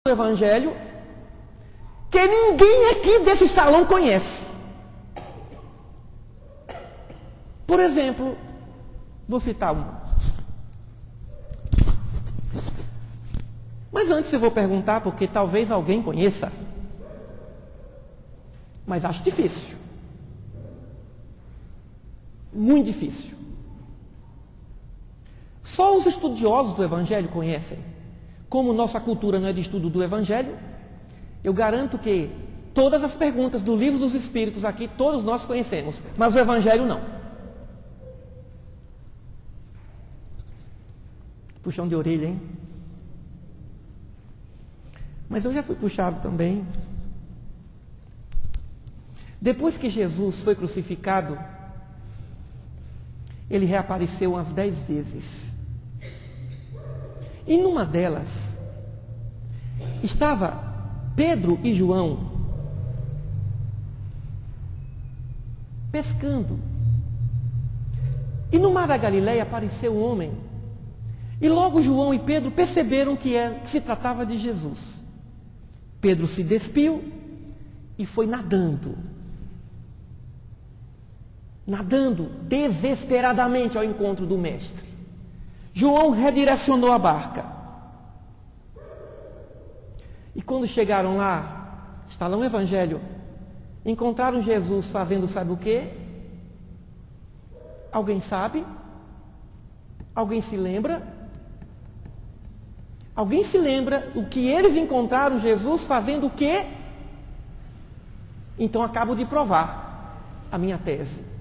do Evangelho que ninguém aqui desse salão conhece. Por exemplo, vou citar um. Mas antes eu vou perguntar, porque talvez alguém conheça. Mas acho difícil. Muito difícil. Só os estudiosos do Evangelho conhecem. Como nossa cultura não é de estudo do Evangelho, eu garanto que todas as perguntas do Livro dos Espíritos aqui, todos nós conhecemos, mas o Evangelho não. Puxão de orelha, hein? Mas eu já fui puxado também. Depois que Jesus foi crucificado, ele reapareceu umas 10 vezes. E numa delas, estava Pedro e João pescando. E no mar da Galileia apareceu um homem. E logo João e Pedro perceberam que se tratava de Jesus. Pedro se despiu e foi nadando desesperadamente ao encontro do Mestre. João redirecionou a barca. E quando chegaram lá, está lá no Evangelho, encontraram Jesus fazendo sabe o quê? Alguém sabe? Alguém se lembra? Alguém se lembra o que eles encontraram Jesus fazendo o quê? Então acabo de provar a minha tese.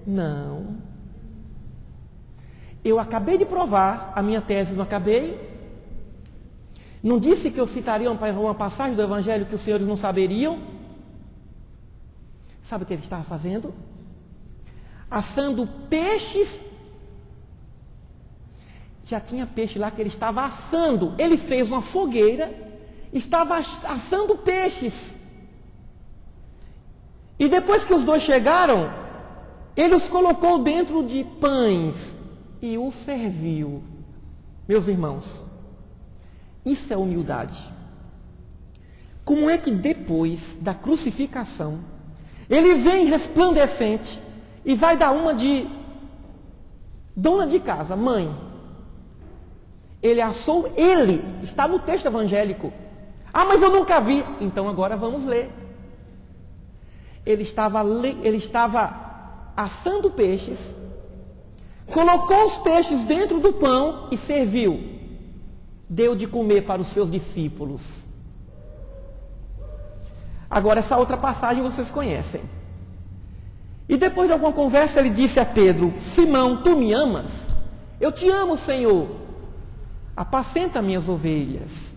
Não. Eu acabei de provar a minha tese, não acabei? Não disse que eu citaria uma passagem do Evangelho que os senhores não saberiam? Sabe o que ele estava fazendo? Assando peixes. Já tinha peixe lá que ele estava assando. Ele fez uma fogueira, estava assando peixes. E depois que os dois chegaram, ele os colocou dentro de pães e os serviu. Meus irmãos, isso é humildade. Como é que depois da crucificação, ele vem resplandecente e vai dar uma de dona de casa, mãe. Ele assou, ele, está no texto evangélico. Ah, mas eu nunca vi. Então agora vamos ler. Ele estava assando peixes, colocou os peixes dentro do pão e serviu. Deu de comer para os seus discípulos. Agora essa outra passagem vocês conhecem. E depois de alguma conversa ele disse a Pedro: Simão, tu me amas? Eu te amo, Senhor. Apacenta minhas ovelhas.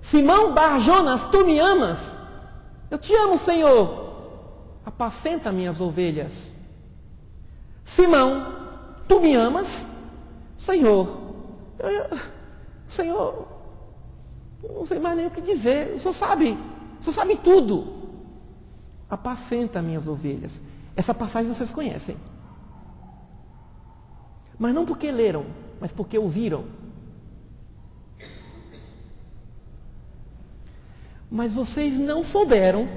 Simão Bar-Jonas, tu me amas? Eu te amo, Senhor. Apacenta minhas ovelhas. Simão, tu me amas? Senhor, Senhor, não sei mais nem o que dizer. O Senhor sabe tudo. Apacenta minhas ovelhas. Essa passagem vocês conhecem. Mas não porque leram, mas porque ouviram. Mas vocês não souberam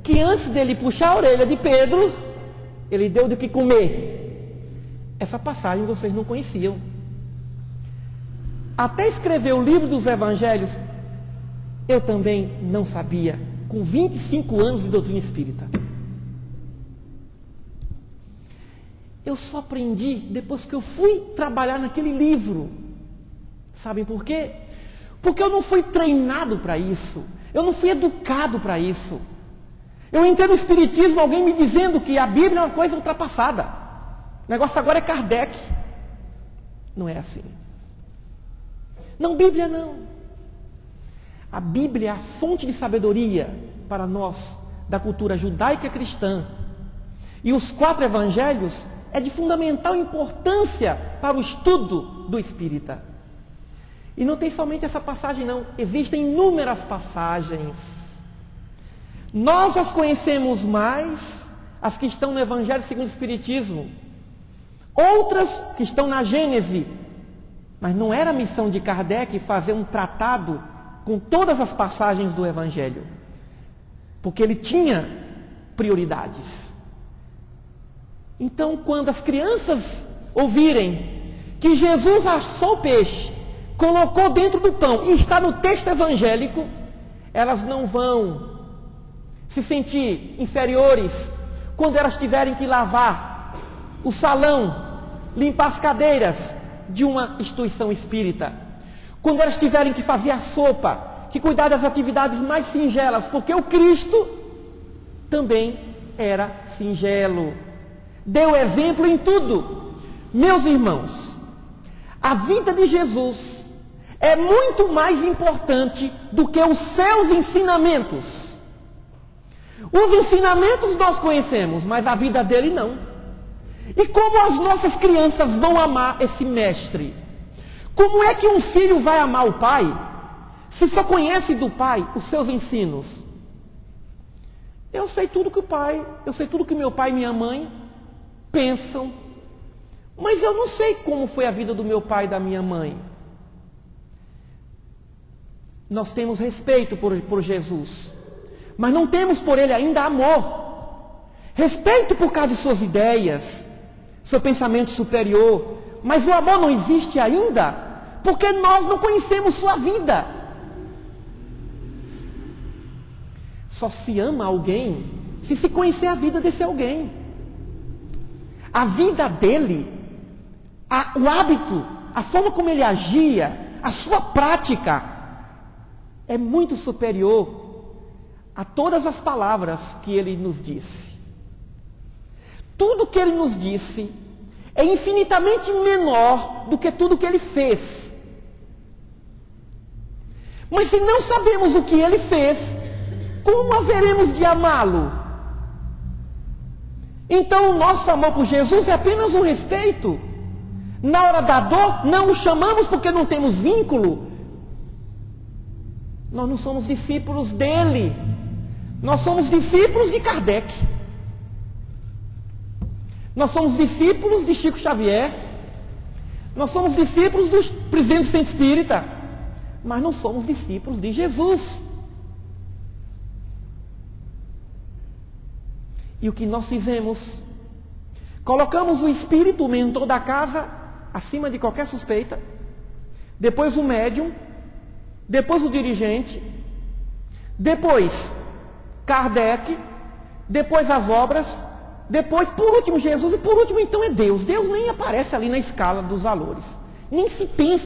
que antes dele puxar a orelha de Pedro, ele deu de que comer. Essa passagem vocês não conheciam. Até escrever o livro dos Evangelhos, eu também não sabia, com 25 anos de doutrina espírita. Eu só aprendi depois que eu fui trabalhar naquele livro. Sabem por quê? Porque eu não fui treinado para isso. Eu não fui educado para isso. Eu entrei no Espiritismo, alguém me dizendo que a Bíblia é uma coisa ultrapassada. O negócio agora é Kardec. Não é assim. Não, Bíblia não. A Bíblia é a fonte de sabedoria para nós, da cultura judaica cristã. E os 4 evangelhos é de fundamental importância para o estudo do espírita. E não tem somente essa passagem não. Existem inúmeras passagens. Nós as conhecemos mais, as que estão no Evangelho segundo o Espiritismo. Outras que estão na Gênese, Mas não era a missão de Kardec fazer um tratado com todas as passagens do Evangelho, porque ele tinha prioridades. Então, quando as crianças ouvirem que Jesus assou o peixe, colocou dentro do pão e está no texto evangélico, elas não vão se sentir inferiores quando elas tiverem que lavar o salão, limpar as cadeiras de uma instituição espírita, quando elas tiverem que fazer a sopa, que cuidar das atividades mais singelas, porque o Cristo também era singelo, deu exemplo em tudo. Meus irmãos, a vida de Jesus é muito mais importante do que os seus ensinamentos. Os ensinamentos nós conhecemos, mas a vida dele não. E como as nossas crianças vão amar esse mestre? Como é que um filho vai amar o pai se só conhece do pai os seus ensinos? Eu sei tudo que meu pai e minha mãe pensam, mas eu não sei como foi a vida do meu pai e da minha mãe. Nós temos respeito por Jesus, mas não temos por ele ainda amor. Respeito por causa de suas ideias, seu pensamento superior, mas o amor não existe ainda, porque nós não conhecemos sua vida. Só se ama alguém se conhecer a vida desse alguém. A vida dele, o hábito, a forma como ele agia, a sua prática, é muito superior a todas as palavras que ele nos disse. Tudo que ele nos disse é infinitamente menor do que tudo que ele fez. Mas se não sabemos o que ele fez, como haveremos de amá-lo? Então o nosso amor por Jesus é apenas um respeito. Na hora da dor, não o chamamos porque não temos vínculo. Nós não somos discípulos dele. Nós somos discípulos de Kardec. Nós somos discípulos de Chico Xavier. Nós somos discípulos dos presidentes do Centro Espírita. Mas não somos discípulos de Jesus. E o que nós fizemos? Colocamos o espírito, o mentor da casa, acima de qualquer suspeita. Depois o médium. Depois o dirigente. Depois Kardec. Depois as obras. Depois, por último, Jesus. E por último, então, é Deus. Deus nem aparece ali na escala dos valores. Nem se pensa